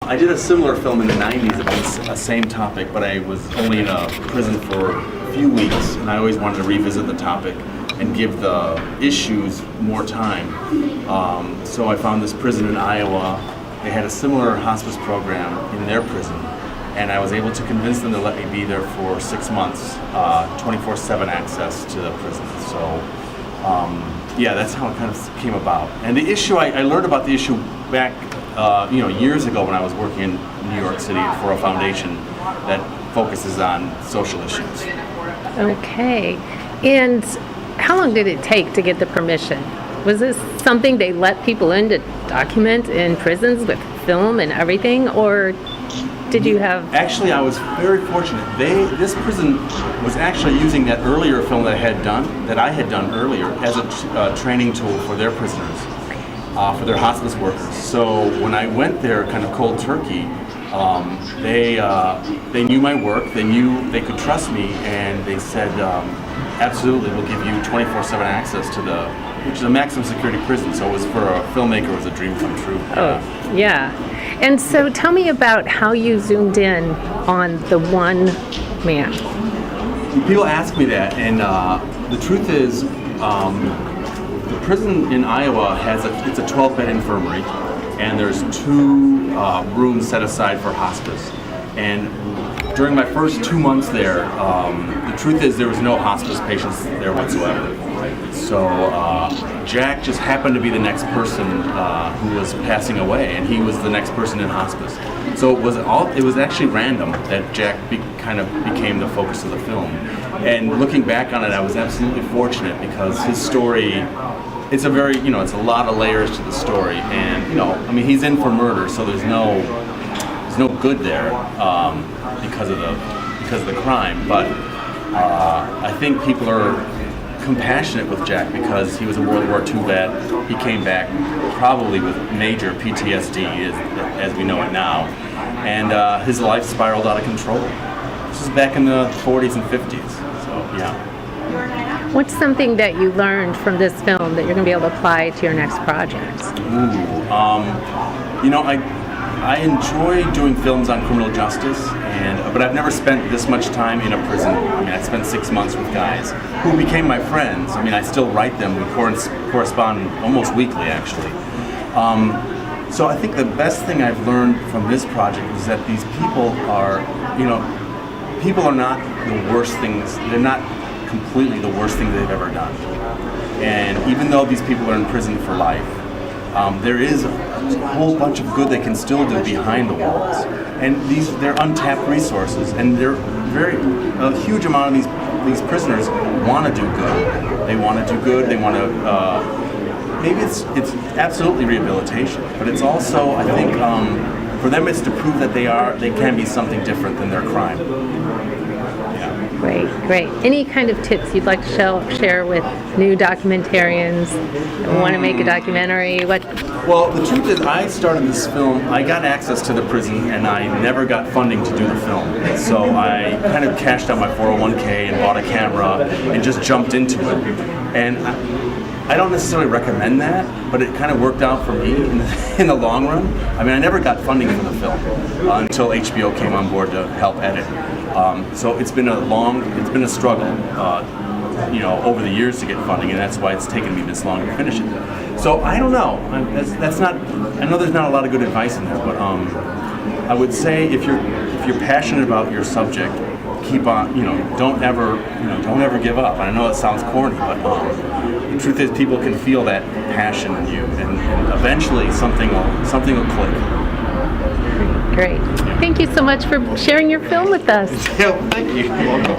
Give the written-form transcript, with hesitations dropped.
I did a similar film in the 90s about the same topic, but I was only in a prison for a few weeks, and I always wanted to revisit the topic and give the issues more time. So I found this prison in Iowa. They had a similar hospice program in their prison, and I was able to convince them to let me be there for 6 months, 24/7 access to the prison. So yeah, that's how it kind of came about. And the issue, I learned about the issue back years ago when I was working in New York City for a foundation that focuses on social issues. Okay. And how long did it take to get the permission? Was this something they let people in to document in prisons with film and everything, or did you have... Actually, I was very fortunate. This prison was actually using that earlier film that I had done earlier as a training tool for their prisoners, for their hospice workers. So when I went there kind of cold turkey, they knew my work, they knew they could trust me, and they said, absolutely, we'll give you 24/7 access to which is a maximum security prison. So it was, for a filmmaker, it was a dream come true. Oh, yeah. And so tell me about how you zoomed in on the one man. People ask me that, and the truth is, the prison in Iowa it's a 12-bed infirmary, and there's 2 rooms set aside for hospice. And during my first 2 months there, the truth is there was no hospice patients there whatsoever. So Jack just happened to be the next person who was passing away, and he was the next person in hospice. So it was actually random that Jack kind of became the focus of the film. And looking back on it, I was absolutely fortunate, because his story, it's a very, it's a lot of layers to the story. And he's in for murder, so there's no good there because of the crime. But I think people are compassionate with Jack because he was a World War II vet. He came back probably with major PTSD, as we know it now, and his life spiraled out of control. This is back in the 40s and 50s. So yeah. What's something that you learned from this film that you're going to be able to apply to your next project? I enjoy doing films on criminal justice, but I've never spent this much time in a prison. I spent 6 months with guys who became my friends. I still write them. We correspond almost weekly, actually. So I think the best thing I've learned from this project is that these people are, people are not the worst things. They're not completely the worst thing they've ever done. And even though these people are in prison for life, there is a whole bunch of good they can still do behind the walls, and they're untapped resources, and a huge amount of these prisoners want to do good. They want to do good. They want to. Maybe it's absolutely rehabilitation, but it's also, I think, for them, it's to prove that they can be something different than their crime. Great. Any kind of tips you'd like to share with new documentarians that want to make a documentary? Well, the truth is, I started this film, I got access to the prison, and I never got funding to do the film. So I kind of cashed out my 401k and bought a camera and just jumped into it. And I don't necessarily recommend that, but it kind of worked out for me in the long run. I never got funding for the film until HBO came on board to help edit. So it's been a struggle, over the years to get funding, and that's why it's taken me this long to finish it. So I don't know. That's not. I know there's not a lot of good advice in there, but I would say if you're passionate about your subject, keep on. Don't ever give up. And I know it sounds corny, but the truth is, people can feel that passion in you, and eventually something will click. Great. Thank you so much for sharing your film with us. Yeah, thank you. You're welcome.